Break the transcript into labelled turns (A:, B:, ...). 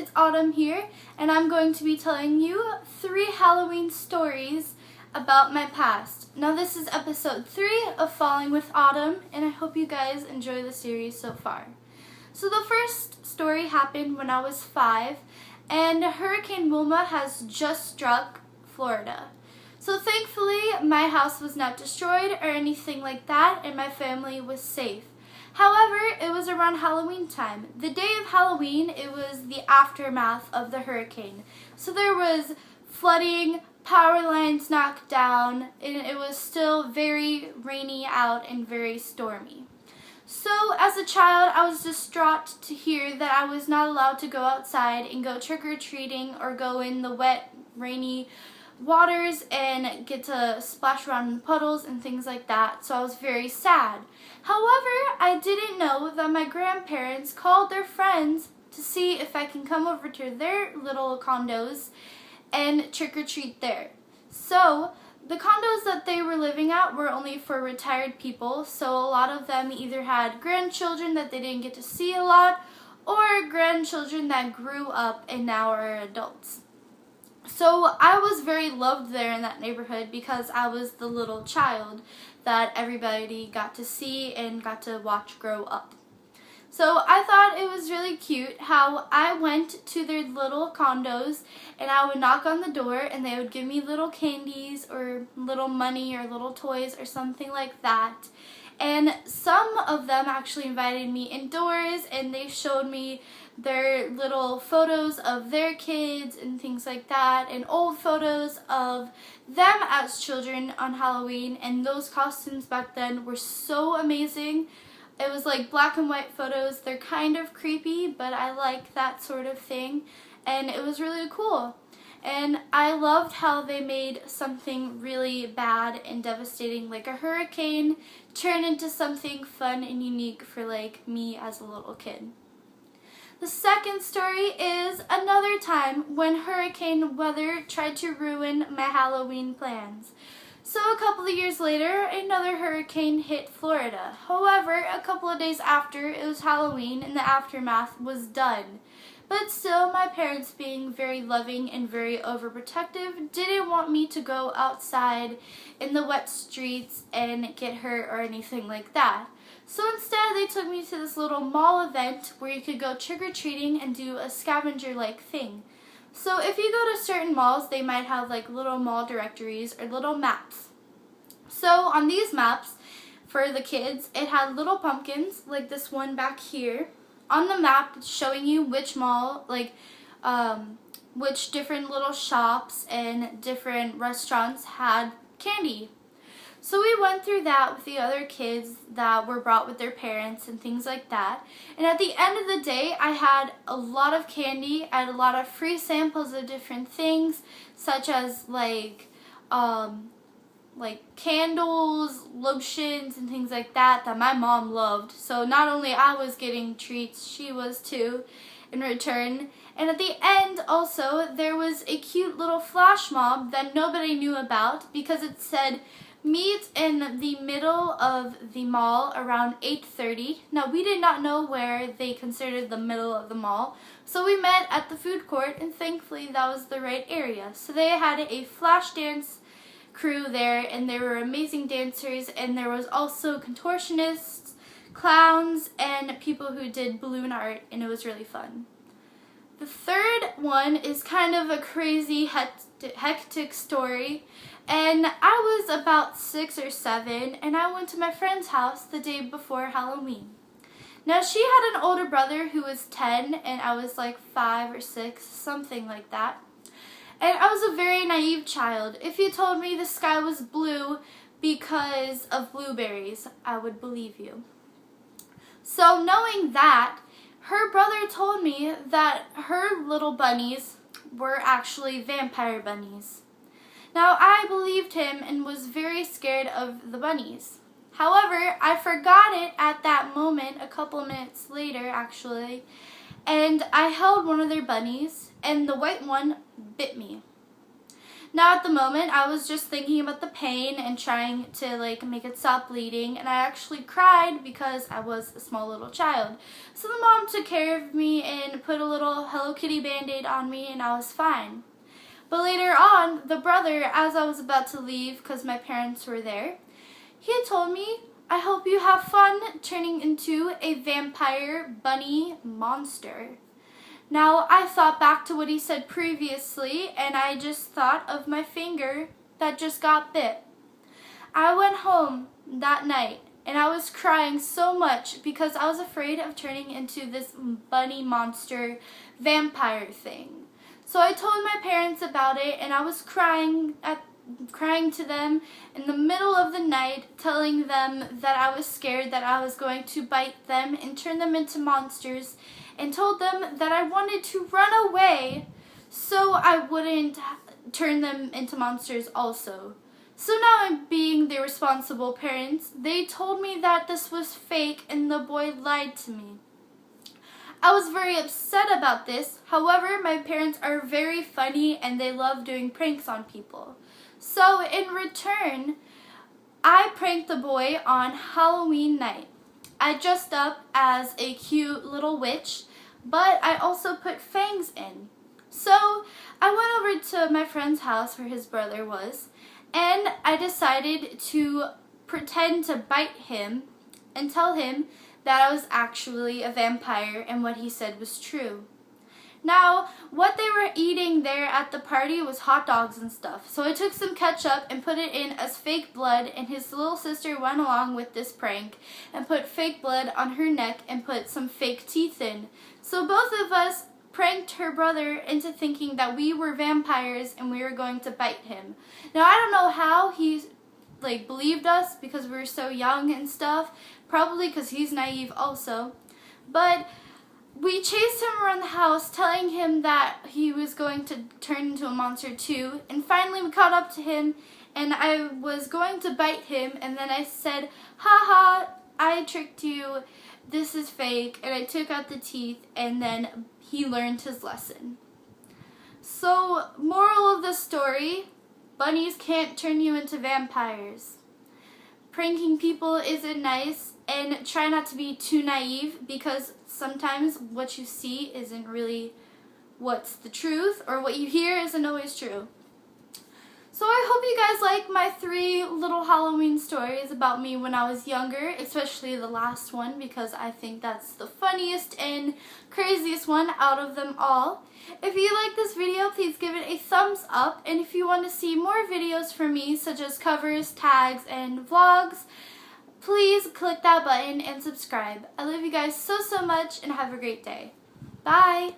A: it's Autumn here, and I'm going to be telling you 3 Halloween stories about my past. Now this is episode 3 of Falling with Autumn, and I hope you guys enjoy the series so far. So the first story happened when I was 5, and Hurricane Wilma has just struck Florida. So thankfully, my house was not destroyed or anything like that, and my family was safe. However, it was around Halloween time. The day of Halloween, it was the aftermath of the hurricane. So there was flooding, power lines knocked down, and it was still very rainy out and very stormy. So as a child, I was distraught to hear that I was not allowed to go outside and go trick-or-treating or go in the wet, rainy waters and get to splash around in the puddles and things like that, so I was very sad. However, I didn't know that my grandparents called their friends to see if I can come over to their little condos and trick-or-treat there. So the condos that they were living at were only for retired people, so a lot of them either had grandchildren that they didn't get to see a lot or grandchildren that grew up and now are adults. So I was very loved there in that neighborhood because I was the little child that everybody got to see and got to watch grow up. So I thought it was really cute how I went to their little condos and I would knock on the door and they would give me little candies or little money or little toys or something like that. And some of them actually invited me indoors and they showed me their little photos of their kids and things like that, and old photos of them as children on Halloween, and those costumes back then were so amazing. It was like black and white photos. They're kind of creepy, but I like that sort of thing, and it was really cool. And I loved how they made something really bad and devastating like a hurricane turn into something fun and unique for like me as a little kid. The second story is another time when hurricane weather tried to ruin my Halloween plans. So a couple of years later, another hurricane hit Florida. However, a couple of days after, it was Halloween and the aftermath was done. But still, my parents, being very loving and very overprotective, didn't want me to go outside in the wet streets and get hurt or anything like that. So instead, they took me to this little mall event where you could go trick-or-treating and do a scavenger-like thing. So if you go to certain malls, they might have like little mall directories or little maps. So on these maps, for the kids, it had little pumpkins, like this one back here. On the map, it's showing you which mall, like which different little shops and different restaurants had candy. So we went through that with the other kids that were brought with their parents and things like that. And at the end of the day, I had a lot of candy. I had a lot of free samples of different things, such as like candles, lotions, and things like that my mom loved. So not only I was getting treats, she was too in return. And at the end also, there was a cute little flash mob that nobody knew about because it said, "Meet in the middle of the mall around 8:30. Now, we did not know where they considered the middle of the mall, so we met at the food court, and thankfully that was the right area. So they had a flash dance crew there, and they were amazing dancers, and there was also contortionists, clowns, and people who did balloon art, and it was really fun. The third one is kind of a crazy, hectic story. And I was about 6 or 7, and I went to my friend's house the day before Halloween. Now, she had an older brother who was 10, and I was like 5 or 6, something like that. And I was a very naive child. If you told me the sky was blue because of blueberries, I would believe you. So knowing that, her brother told me that her little bunnies were actually vampire bunnies. Now, I believed him and was very scared of the bunnies. However, I forgot it at that moment, a couple minutes later actually, and I held one of their bunnies, and the white one bit me. Now at the moment, I was just thinking about the pain and trying to like make it stop bleeding, and I actually cried because I was a small little child. So the mom took care of me and put a little Hello Kitty Band-Aid on me, and I was fine. But later on, the brother, as I was about to leave because my parents were there, he had told me, "I hope you have fun turning into a vampire bunny monster." Now, I thought back to what he said previously, and I just thought of my finger that just got bit. I went home that night, and I was crying so much because I was afraid of turning into this bunny monster vampire thing. So I told my parents about it, and I was crying to them in the middle of the night, telling them that I was scared that I was going to bite them and turn them into monsters, and told them that I wanted to run away so I wouldn't turn them into monsters also. So now, being the responsible parents, they told me that this was fake and the boy lied to me. I was very upset about this. However, my parents are very funny and they love doing pranks on people. So in return, I pranked the boy on Halloween night. I dressed up as a cute little witch, but I also put fangs in. So I went over to my friend's house where his brother was, and I decided to pretend to bite him and tell him that I was actually a vampire and what he said was true. Now, what they were eating there at the party was hot dogs and stuff. So I took some ketchup and put it in as fake blood, and his little sister went along with this prank and put fake blood on her neck and put some fake teeth in. So both of us pranked her brother into thinking that we were vampires and we were going to bite him. Now, I don't know how he believed us because we were so young and stuff. Probably because he's naive also. But we chased him around the house, telling him that he was going to turn into a monster too, and finally we caught up to him, and I was going to bite him, and then I said, "Ha ha, I tricked you, this is fake," and I took out the teeth, and then he learned his lesson. So, moral of the story, bunnies can't turn you into vampires. Pranking people isn't nice, and try not to be too naive because sometimes what you see isn't really what's the truth, or what you hear isn't always true. So I hope you guys like my 3 little Halloween stories about me when I was younger, especially the last one because I think that's the funniest and craziest one out of them all. If you like this video, please give it a thumbs up, and if you want to see more videos from me such as covers, tags, and vlogs, please click that button and subscribe. I love you guys so much and have a great day. Bye!